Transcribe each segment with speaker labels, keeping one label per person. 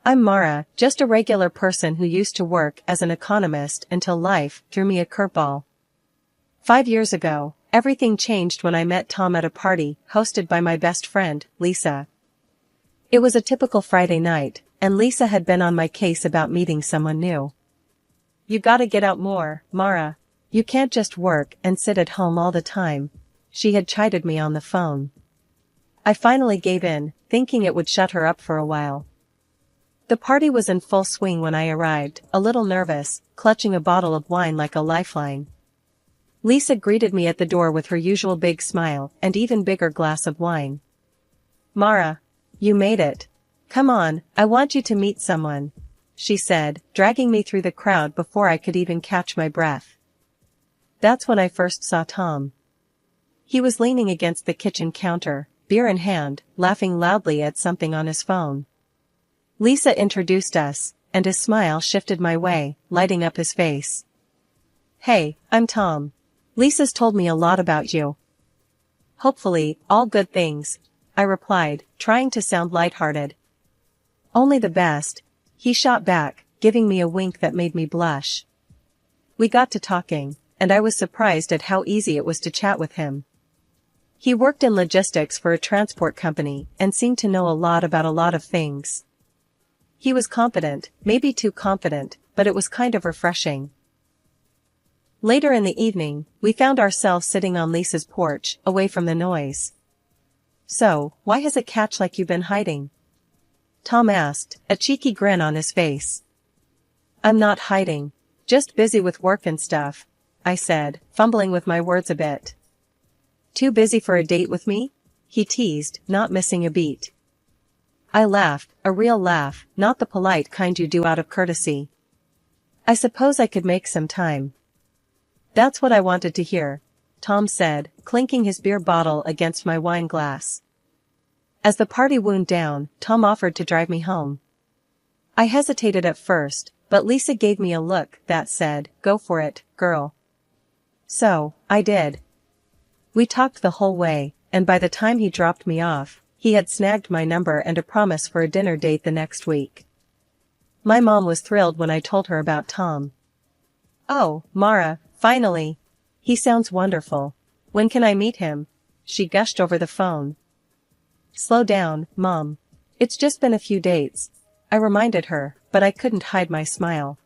Speaker 1: I'm Mara, just a regular person who used to work as an economist until life threw me a curveball. 5 years ago, everything changed when I met Tom at a party hosted by my best friend, Lisa. It was a typical Friday night, and Lisa had been on my case about meeting someone new. "You gotta get out more, Mara. You can't just work and sit at home all the time," she had chided me on the phone. I finally gave in, thinking it would shut her up for a while. The party was in full swing when I arrived, a little nervous, clutching a bottle of wine like a lifeline. Lisa greeted me at the door with her usual big smile and even bigger glass of wine. "Mara, you made it. Come on, I want you to meet someone," she said, dragging me through the crowd before I could even catch my breath. That's when I first saw Tom. He was leaning against the kitchen counter, beer in hand, laughing loudly at something on his phone. Lisa introduced us, and his smile shifted my way, lighting up his face. "Hey, I'm Tom. Lisa's told me a lot about you." "Hopefully, all good things," I replied, trying to sound lighthearted. "Only the best," he shot back, giving me a wink that made me blush. We got to talking, and I was surprised at how easy it was to chat with him. He worked in logistics for a transport company and seemed to know a lot about a lot of things. He was confident, maybe too confident, but it was kind of refreshing. Later in the evening, we found ourselves sitting on Lisa's porch, away from the noise. "So, why has a catch like you been hiding?" Tom asked, a cheeky grin on his face. "I'm not hiding. Just busy with work and stuff," I said, fumbling with my words a bit. "Too busy for a date with me?" he teased, not missing a beat. I laughed, a real laugh, not the polite kind you do out of courtesy. "I suppose I could make some time." "That's what I wanted to hear," Tom said, clinking his beer bottle against my wine glass. As the party wound down, Tom offered to drive me home. I hesitated at first, but Lisa gave me a look that said, "Go for it, girl." So, I did. We talked the whole way, and by the time he dropped me off, he had snagged my number and a promise for a dinner date the next week. My mom was thrilled when I told her about Tom. "Oh, Mara, finally. He sounds wonderful. When can I meet him?" she gushed over the phone. "Slow down, Mom. It's just been a few dates," I reminded her, but I couldn't hide my smile.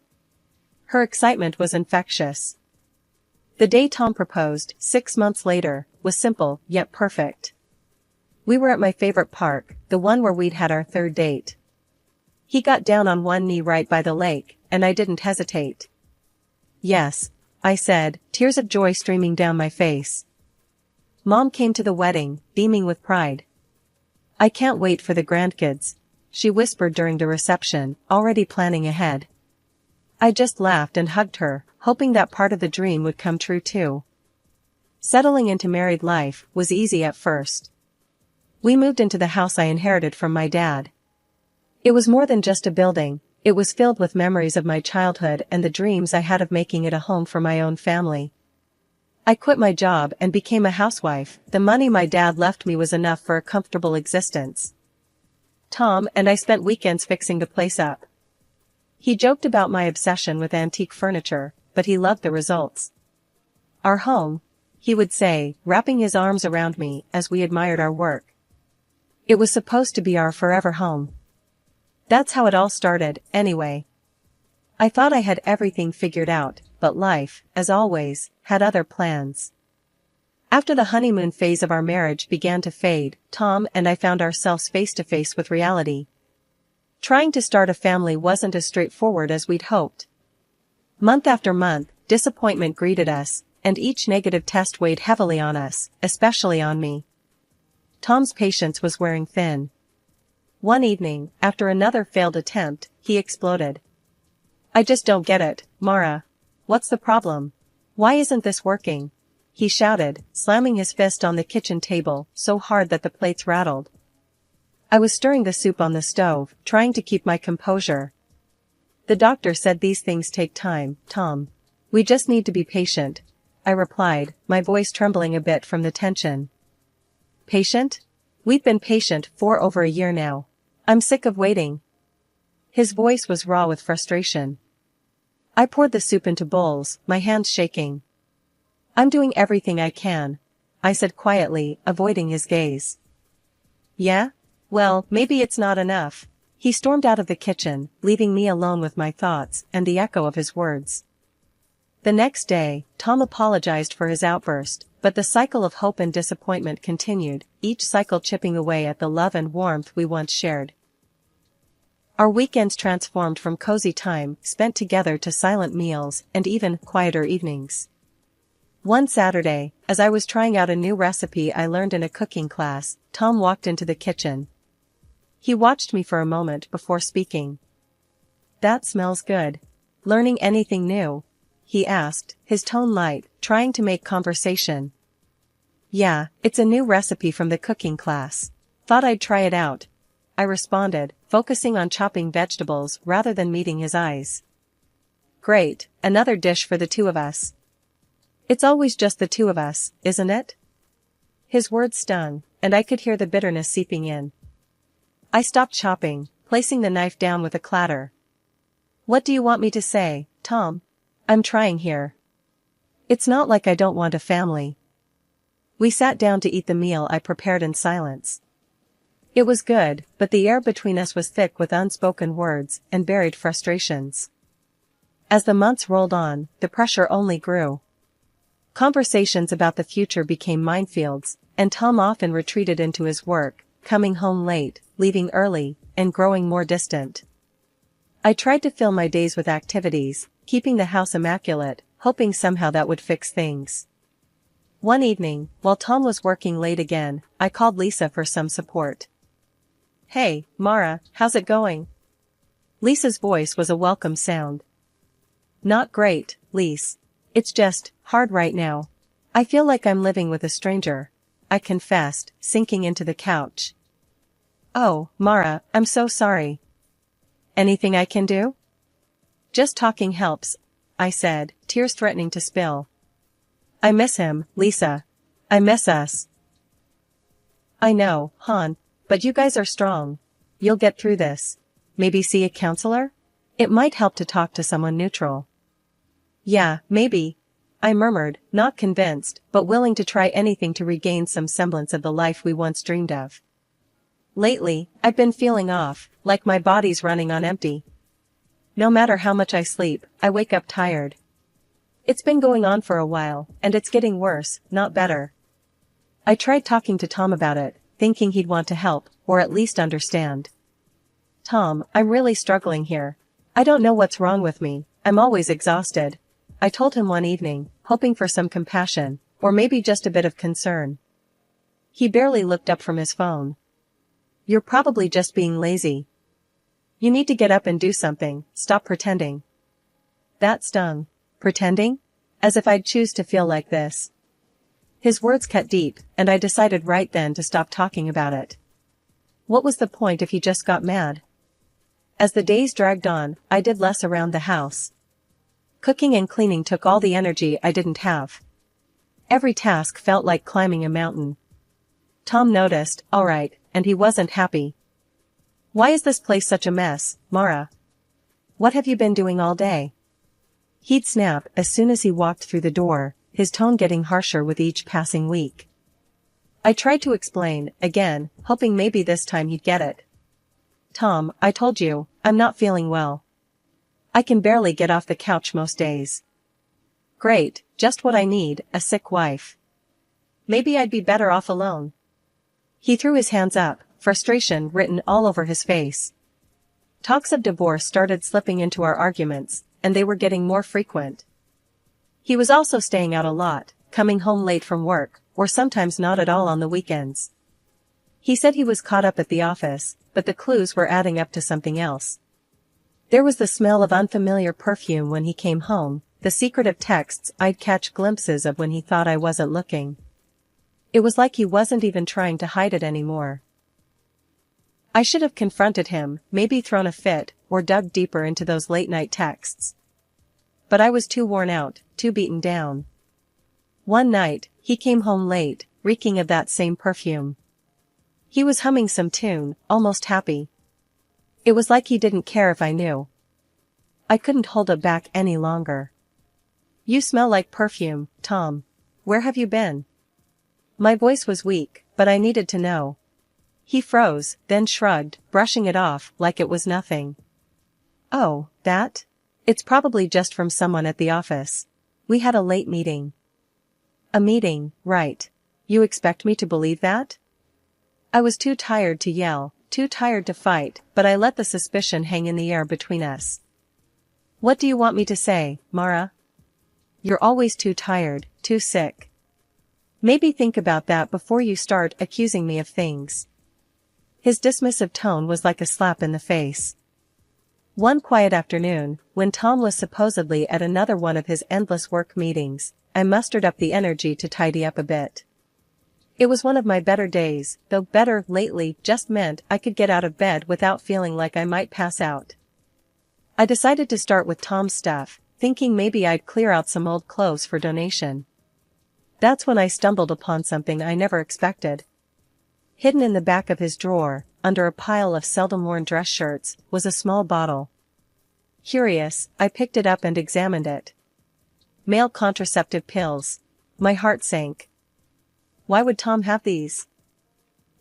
Speaker 1: Her excitement was infectious. The day Tom proposed, 6 months later, was simple, yet perfect. We were at my favorite park, the one where we'd had our third date. He got down on one knee right by the lake, and I didn't hesitate. "Yes," I said, tears of joy streaming down my face. Mom came to the wedding, beaming with pride. "I can't wait for the grandkids," she whispered during the reception, already planning ahead. I just laughed and hugged her, hoping that part of the dream would come true too. Settling into married life was easy at first. We moved into the house I inherited from my dad. It was more than just a building, it was filled with memories of my childhood and the dreams I had of making it a home for my own family. I quit my job and became a housewife. The money my dad left me was enough for a comfortable existence. Tom and I spent weekends fixing the place up. He joked about my obsession with antique furniture, but he loved the results. "Our home," he would say, wrapping his arms around me as we admired our work. "It was supposed to be our forever home." That's how it all started, anyway. I thought I had everything figured out, but life, as always, had other plans. After the honeymoon phase of our marriage began to fade, Tom and I found ourselves face to face with reality. Trying to start a family wasn't as straightforward as we'd hoped. Month after month, disappointment greeted us, and each negative test weighed heavily on us, especially on me. Tom's patience was wearing thin. One evening, after another failed attempt, he exploded. "I just don't get it, Mara. What's the problem? Why isn't this working?" he shouted, slamming his fist on the kitchen table so hard that the plates rattled. I was stirring the soup on the stove, trying to keep my composure. "The doctor said these things take time, Tom. We just need to be patient," I replied, my voice trembling a bit from the tension. "Patient? We've been patient for over a year now. I'm sick of waiting." His voice was raw with frustration. I poured the soup into bowls, my hands shaking. "I'm doing everything I can," I said quietly, avoiding his gaze. "Yeah? Well, maybe it's not enough." He stormed out of the kitchen, leaving me alone with my thoughts and the echo of his words. The next day, Tom apologized for his outburst, but the cycle of hope and disappointment continued, each cycle chipping away at the love and warmth we once shared. Our weekends transformed from cozy time spent together to silent meals and even quieter evenings. One Saturday, as I was trying out a new recipe I learned in a cooking class, Tom walked into the kitchen. He watched me for a moment before speaking. "That smells good. Learning anything new?" he asked, his tone light, trying to make conversation. "Yeah, it's a new recipe from the cooking class. Thought I'd try it out," I responded, focusing on chopping vegetables rather than meeting his eyes. "Great, another dish for the two of us." "It's always just the two of us, isn't it?" His words stung, and I could hear the bitterness seeping in. I stopped chopping, placing the knife down with a clatter. "What do you want me to say, Tom? I'm trying here. It's not like I don't want a family." We sat down to eat the meal I prepared in silence. It was good, but the air between us was thick with unspoken words and buried frustrations. As the months rolled on, the pressure only grew. Conversations about the future became minefields, and Tom often retreated into his work, coming home late, leaving early, and growing more distant. I tried to fill my days with activities, keeping the house immaculate, hoping somehow that would fix things. One evening, while Tom was working late again, I called Lisa for some support. "Hey, Mara, how's it going?" Lisa's voice was a welcome sound. "Not great, Lise. It's just hard right now. I feel like I'm living with a stranger," I confessed, sinking into the couch. "Oh, Mara, I'm so sorry. Anything I can do?" "Just talking helps," I said, tears threatening to spill. "I miss him, Lisa. I miss us." "I know, hon, but you guys are strong. You'll get through this. Maybe see a counselor? It might help to talk to someone neutral." "Yeah, maybe," I murmured, not convinced, but willing to try anything to regain some semblance of the life we once dreamed of. Lately, I've been feeling off, like my body's running on empty. No matter how much I sleep, I wake up tired. It's been going on for a while, and it's getting worse, not better. I tried talking to Tom about it, thinking he'd want to help, or at least understand. "Tom, I'm really struggling here. I don't know what's wrong with me, I'm always exhausted," I told him one evening, hoping for some compassion, or maybe just a bit of concern. He barely looked up from his phone. "You're probably just being lazy. You need to get up and do something, stop pretending." That stung. Pretending? As if I'd choose to feel like this. His words cut deep, and I decided right then to stop talking about it. What was the point if he just got mad? As the days dragged on, I did less around the house. Cooking and cleaning took all the energy I didn't have. Every task felt like climbing a mountain. Tom noticed, all right, and he wasn't happy. "Why is this place such a mess, Mara? What have you been doing all day?" He'd snap as soon as he walked through the door, his tone getting harsher with each passing week. I tried to explain, again, hoping maybe this time he'd get it. "Tom, I told you, I'm not feeling well. I can barely get off the couch most days." "Great, just what I need, a sick wife. Maybe I'd be better off alone." He threw his hands up, frustration written all over his face. Talks of divorce started slipping into our arguments, and they were getting more frequent. He was also staying out a lot, coming home late from work, or sometimes not at all on the weekends. He said he was caught up at the office, but the clues were adding up to something else. There was the smell of unfamiliar perfume when he came home, the secretive texts I'd catch glimpses of when he thought I wasn't looking. It was like he wasn't even trying to hide it anymore. I should have confronted him, maybe thrown a fit, or dug deeper into those late-night texts. But I was too worn out, too beaten down. One night, he came home late, reeking of that same perfume. He was humming some tune, almost happy. It was like he didn't care if I knew. I couldn't hold it back any longer. You smell like perfume, Tom. Where have you been? My voice was weak, but I needed to know. He froze, then shrugged, brushing it off like it was nothing. Oh, that? It's probably just from someone at the office. We had a late meeting. A meeting, right. You expect me to believe that? I was too tired to yell, too tired to fight, but I let the suspicion hang in the air between us. What do you want me to say, Mara? You're always too tired, too sick. Maybe think about that before you start accusing me of things. His dismissive tone was like a slap in the face. One quiet afternoon, when Tom was supposedly at another one of his endless work meetings, I mustered up the energy to tidy up a bit. It was one of my better days, though better lately just meant I could get out of bed without feeling like I might pass out. I decided to start with Tom's stuff, thinking maybe I'd clear out some old clothes for donation. That's when I stumbled upon something I never expected. Hidden in the back of his drawer, under a pile of seldom-worn dress shirts, was a small bottle. Curious, I picked it up and examined it. Male contraceptive pills. My heart sank. Why would Tom have these?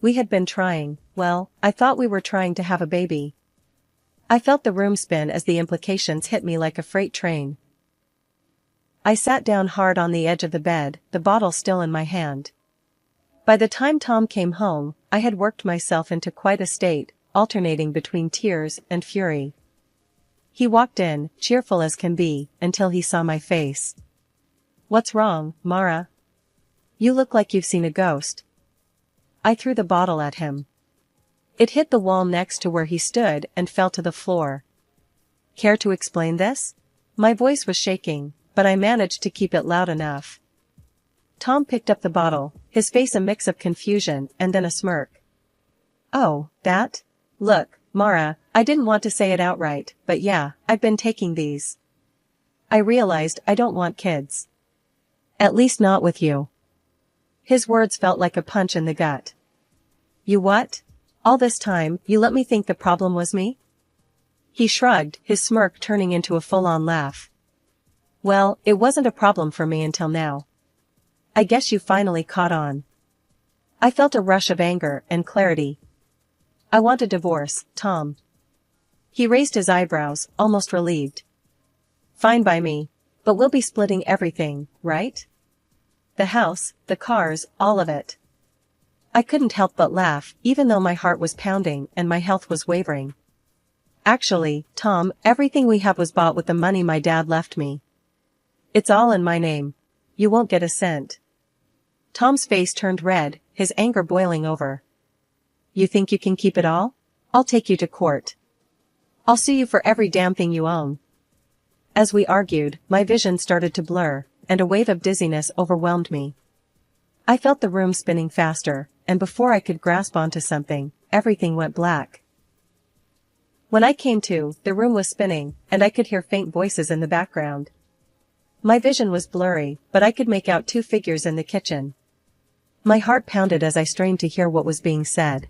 Speaker 1: We had been trying, well, I thought we were trying to have a baby. I felt the room spin as the implications hit me like a freight train. I sat down hard on the edge of the bed, the bottle still in my hand. By the time Tom came home, I had worked myself into quite a state, alternating between tears and fury. He walked in, cheerful as can be, until he saw my face. What's wrong, Mara? You look like you've seen a ghost. I threw the bottle at him. It hit the wall next to where he stood and fell to the floor. Care to explain this? My voice was shaking, but I managed to keep it loud enough. Tom picked up the bottle, his face a mix of confusion and then a smirk. Oh, that? Look, Mara, I didn't want to say it outright, but yeah, I've been taking these. I realized I don't want kids. At least not with you. His words felt like a punch in the gut. You what? All this time, you let me think the problem was me? He shrugged, his smirk turning into a full-on laugh. Well, it wasn't a problem for me until now. I guess you finally caught on. I felt a rush of anger and clarity. I want a divorce, Tom. He raised his eyebrows, almost relieved. Fine by me, but we'll be splitting everything, right? The house, the cars, all of it. I couldn't help but laugh, even though my heart was pounding and my health was wavering. Actually, Tom, everything we have was bought with the money my dad left me. It's all in my name. You won't get a cent. Tom's face turned red, his anger boiling over. You think you can keep it all? I'll take you to court. I'll sue you for every damn thing you own. As we argued, my vision started to blur, and a wave of dizziness overwhelmed me. I felt the room spinning faster, and before I could grasp onto something, everything went black. When I came to, the room was spinning, and I could hear faint voices in the background. My vision was blurry, but I could make out two figures in the kitchen. My heart pounded as I strained to hear what was being said.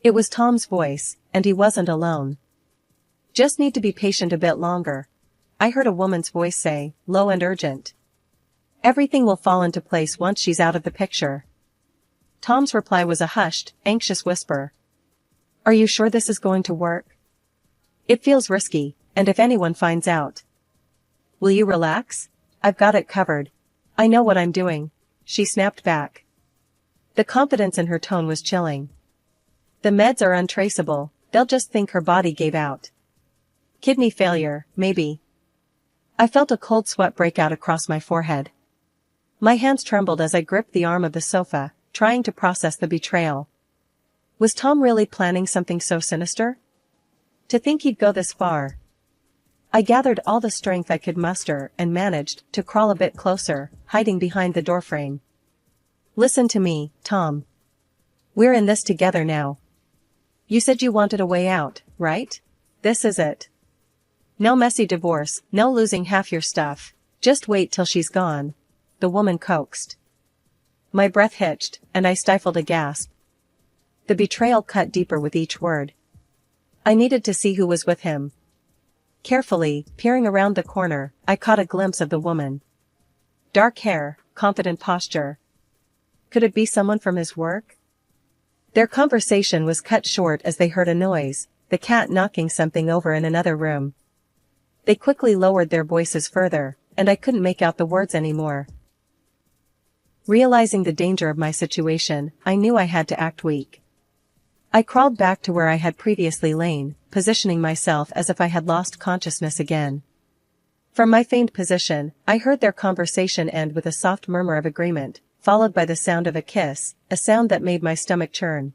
Speaker 1: It was Tom's voice, and he wasn't alone. Just need to be patient a bit longer. I heard a woman's voice say, low and urgent. Everything will fall into place once she's out of the picture. Tom's reply was a hushed, anxious whisper. Are you sure this is going to work? It feels risky, and if anyone finds out. Will you relax? I've got it covered. I know what I'm doing, she snapped back. The confidence in her tone was chilling. The meds are untraceable, they'll just think her body gave out. Kidney failure, maybe. I felt a cold sweat break out across my forehead. My hands trembled as I gripped the arm of the sofa, trying to process the betrayal. Was Tom really planning something so sinister? To think he'd go this far. I gathered all the strength I could muster and managed to crawl a bit closer, hiding behind the doorframe. Listen to me, Tom. We're in this together now. You said you wanted a way out, right? This is it. No messy divorce, no losing half your stuff. Just wait till she's gone, the woman coaxed. My breath hitched, and I stifled a gasp. The betrayal cut deeper with each word. I needed to see who was with him. Carefully, peering around the corner, I caught a glimpse of the woman. Dark hair, confident posture. Could it be someone from his work? Their conversation was cut short as they heard a noise, the cat knocking something over in another room. They quickly lowered their voices further, and I couldn't make out the words anymore. Realizing the danger of my situation, I knew I had to act weak. I crawled back to where I had previously lain, positioning myself as if I had lost consciousness again. From my feigned position, I heard their conversation end with a soft murmur of agreement, followed by the sound of a kiss, a sound that made my stomach churn.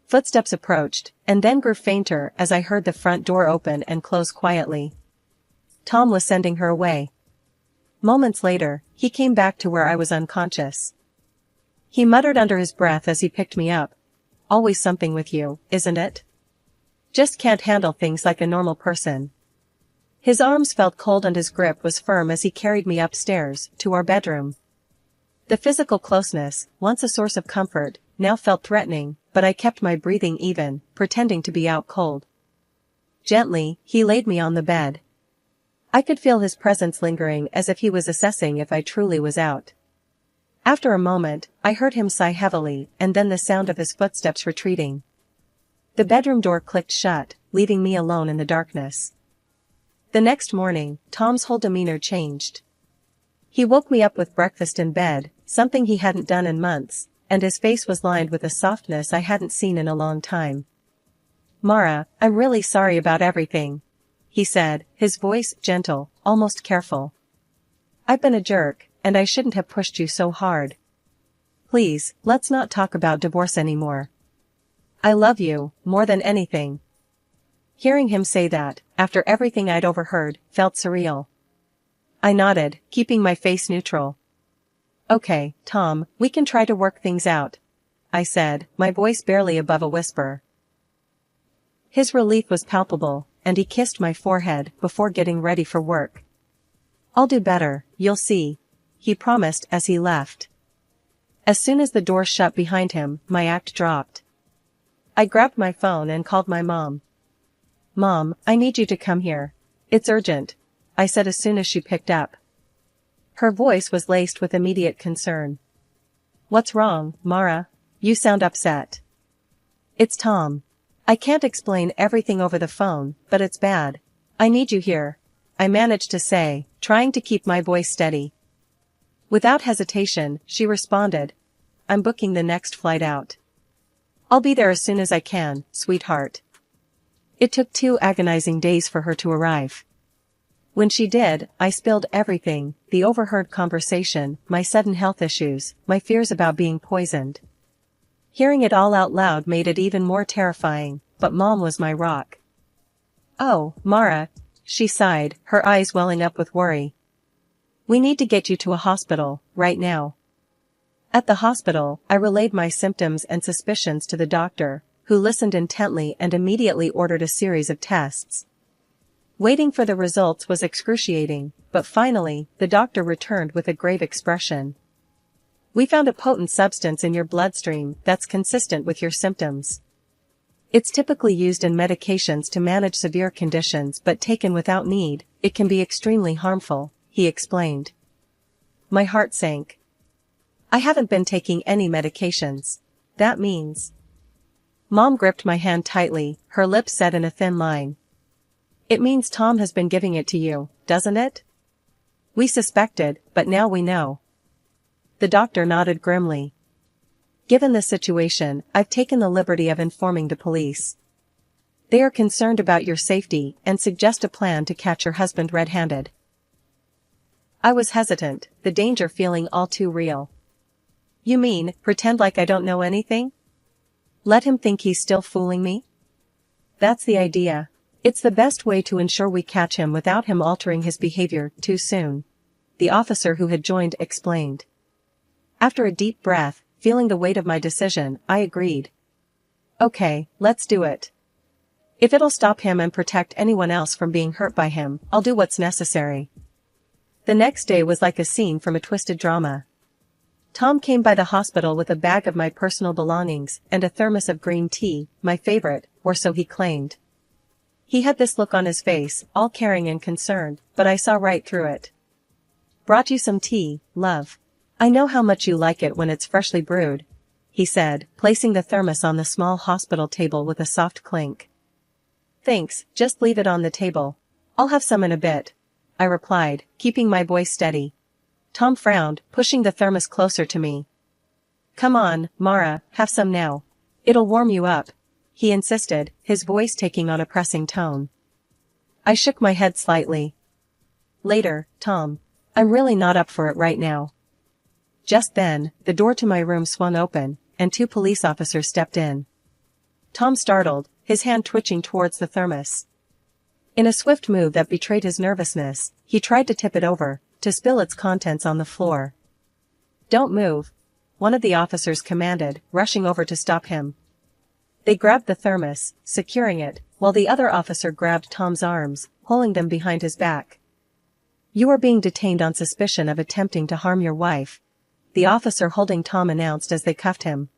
Speaker 1: Footsteps approached, and then grew fainter as I heard the front door open and close quietly. Tom was sending her away. Moments later, he came back to where I was unconscious. He muttered under his breath as he picked me up. Always something with you, isn't it? Just can't handle things like a normal person. His arms felt cold and his grip was firm as he carried me upstairs, to our bedroom. The physical closeness, once a source of comfort, now felt threatening, but I kept my breathing even, pretending to be out cold. Gently, he laid me on the bed. I could feel his presence lingering as if he was assessing if I truly was out. After a moment, I heard him sigh heavily and then the sound of his footsteps retreating. The bedroom door clicked shut, leaving me alone in the darkness. The next morning, Tom's whole demeanor changed. He woke me up with breakfast in bed, something he hadn't done in months, and his face was lined with a softness I hadn't seen in a long time. "Mara, I'm really sorry about everything," he said, his voice gentle, almost careful. "I've been a jerk, and I shouldn't have pushed you so hard. Please, let's not talk about divorce anymore. I love you, more than anything." Hearing him say that, after everything I'd overheard, felt surreal. I nodded, keeping my face neutral. "Okay, Tom, we can try to work things out," I said, my voice barely above a whisper. His relief was palpable, and he kissed my forehead before getting ready for work. "I'll do better, you'll see," he promised as he left. As soon as the door shut behind him, my act dropped. I grabbed my phone and called my mom. "Mom, I need you to come here. It's urgent," I said as soon as she picked up. Her voice was laced with immediate concern. "What's wrong, Mara? You sound upset." "It's Tom. I can't explain everything over the phone, but it's bad. I need you here," I managed to say, trying to keep my voice steady. Without hesitation, she responded, "I'm booking the next flight out. I'll be there as soon as I can, sweetheart." It took 2 agonizing days for her to arrive. When she did, I spilled everything, the overheard conversation, my sudden health issues, my fears about being poisoned. Hearing it all out loud made it even more terrifying, but Mom was my rock. "Oh, Mara," she sighed, her eyes welling up with worry. "We need to get you to a hospital, right now." At the hospital, I relayed my symptoms and suspicions to the doctor, who listened intently and immediately ordered a series of tests. Waiting for the results was excruciating, but finally, the doctor returned with a grave expression. "We found a potent substance in your bloodstream that's consistent with your symptoms. It's typically used in medications to manage severe conditions, but taken without need, it can be extremely harmful," he explained. My heart sank. I haven't been taking any medications. That means... Mom gripped my hand tightly, her lips set in a thin line. "It means Tom has been giving it to you, doesn't it? We suspected, but now we know." The doctor nodded grimly. "Given the situation, I've taken the liberty of informing the police. They are concerned about your safety and suggest a plan to catch your husband red-handed." I was hesitant, the danger feeling all too real. "You mean, pretend like I don't know anything? Let him think he's still fooling me?" "That's the idea. It's the best way to ensure we catch him without him altering his behavior too soon," the officer who had joined explained. After a deep breath, feeling the weight of my decision, I agreed. "Okay, let's do it. If it'll stop him and protect anyone else from being hurt by him, I'll do what's necessary." The next day was like a scene from a twisted drama. Tom came by the hospital with a bag of my personal belongings and a thermos of green tea, my favorite, or so he claimed. He had this look on his face, all caring and concerned, but I saw right through it. "Brought you some tea, love. I know how much you like it when it's freshly brewed," he said, placing the thermos on the small hospital table with a soft clink. "Thanks, just leave it on the table. I'll have some in a bit," I replied, keeping my voice steady. Tom frowned, pushing the thermos closer to me. "Come on, Mara, have some now. It'll warm you up," he insisted, his voice taking on a pressing tone. I shook my head slightly. "Later, Tom. I'm really not up for it right now." Just then, the door to my room swung open, and 2 police officers stepped in. Tom startled, his hand twitching towards the thermos. In a swift move that betrayed his nervousness, he tried to tip it over, to spill its contents on the floor. "Don't move," one of the officers commanded, rushing over to stop him. They grabbed the thermos, securing it, while the other officer grabbed Tom's arms, pulling them behind his back. "You are being detained on suspicion of attempting to harm your wife," the officer holding Tom announced as they cuffed him.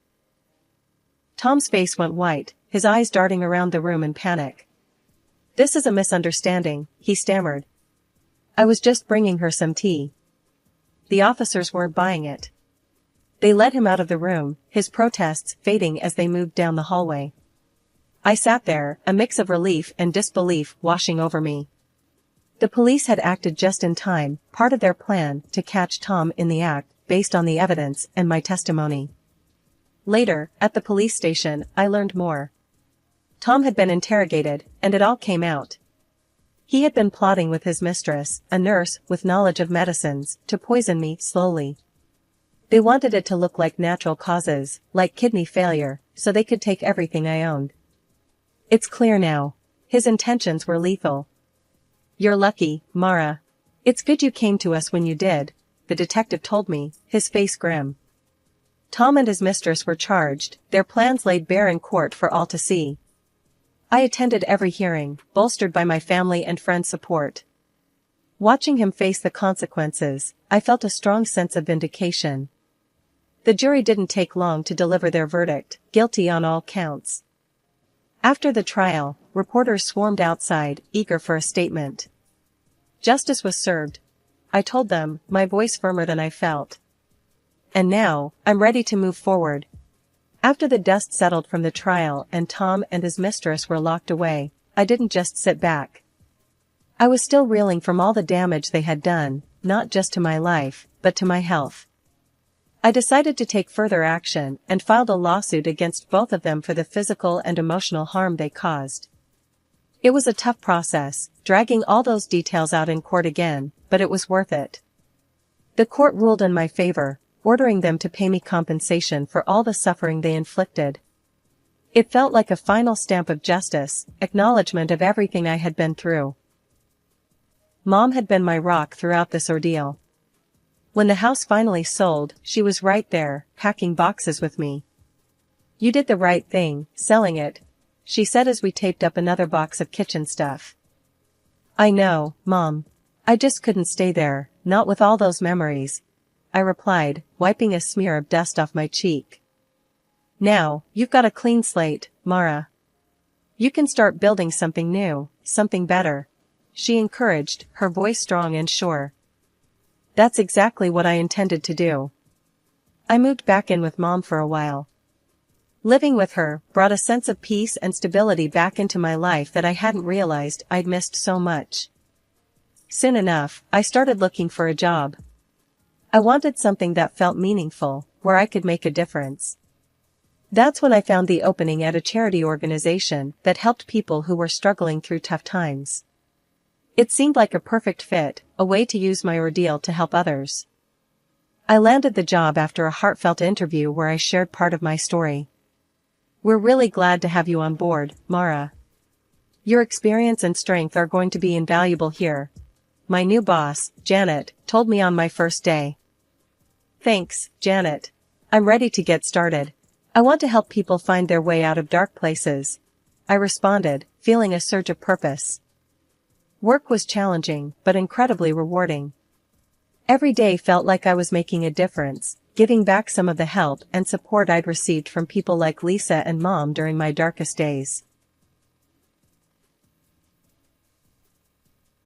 Speaker 1: Tom's face went white, his eyes darting around the room in panic. "This is a misunderstanding," he stammered. "I was just bringing her some tea." The officers weren't buying it. They led him out of the room, his protests fading as they moved down the hallway. I sat there, a mix of relief and disbelief washing over me. The police had acted just in time, part of their plan to catch Tom in the act, based on the evidence and my testimony. Later, at the police station, I learned more. Tom had been interrogated, and it all came out. He had been plotting with his mistress, a nurse with knowledge of medicines, to poison me slowly. They wanted it to look like natural causes, like kidney failure, so they could take everything I owned. It's clear now. His intentions were lethal. "You're lucky, Mara. It's good you came to us when you did," the detective told me, his face grim. Tom and his mistress were charged, their plans laid bare in court for all to see. I attended every hearing, bolstered by my family and friends' support. Watching him face the consequences, I felt a strong sense of vindication. The jury didn't take long to deliver their verdict, guilty on all counts. After the trial, reporters swarmed outside, eager for a statement. Justice was served, I told them, my voice firmer than I felt. And now, I'm ready to move forward. After the dust settled from the trial and Tom and his mistress were locked away, I didn't just sit back. I was still reeling from all the damage they had done, not just to my life, but to my health. I decided to take further action and filed a lawsuit against both of them for the physical and emotional harm they caused. It was a tough process, dragging all those details out in court again, but it was worth it. The court ruled in my favor, ordering them to pay me compensation for all the suffering they inflicted. It felt like a final stamp of justice, acknowledgement of everything I had been through. Mom had been my rock throughout this ordeal. When the house finally sold, she was right there, packing boxes with me. "You did the right thing, selling it," she said as we taped up another box of kitchen stuff. "I know, Mom. I just couldn't stay there, not with all those memories," I replied, wiping a smear of dust off my cheek. "Now, you've got a clean slate, Mara. You can start building something new, something better," she encouraged, her voice strong and sure. That's exactly what I intended to do. I moved back in with Mom for a while. Living with her brought a sense of peace and stability back into my life that I hadn't realized I'd missed so much. Soon enough, I started looking for a job. I wanted something that felt meaningful, where I could make a difference. That's when I found the opening at a charity organization that helped people who were struggling through tough times. It seemed like a perfect fit, a way to use my ordeal to help others. I landed the job after a heartfelt interview where I shared part of my story. "We're really glad to have you on board, Mara. Your experience and strength are going to be invaluable here," my new boss, Janet, told me on my first day. "Thanks, Janet. I'm ready to get started. I want to help people find their way out of dark places," I responded, feeling a surge of purpose. Work was challenging, but incredibly rewarding. Every day felt like I was making a difference, giving back some of the help and support I'd received from people like Lisa and Mom during my darkest days.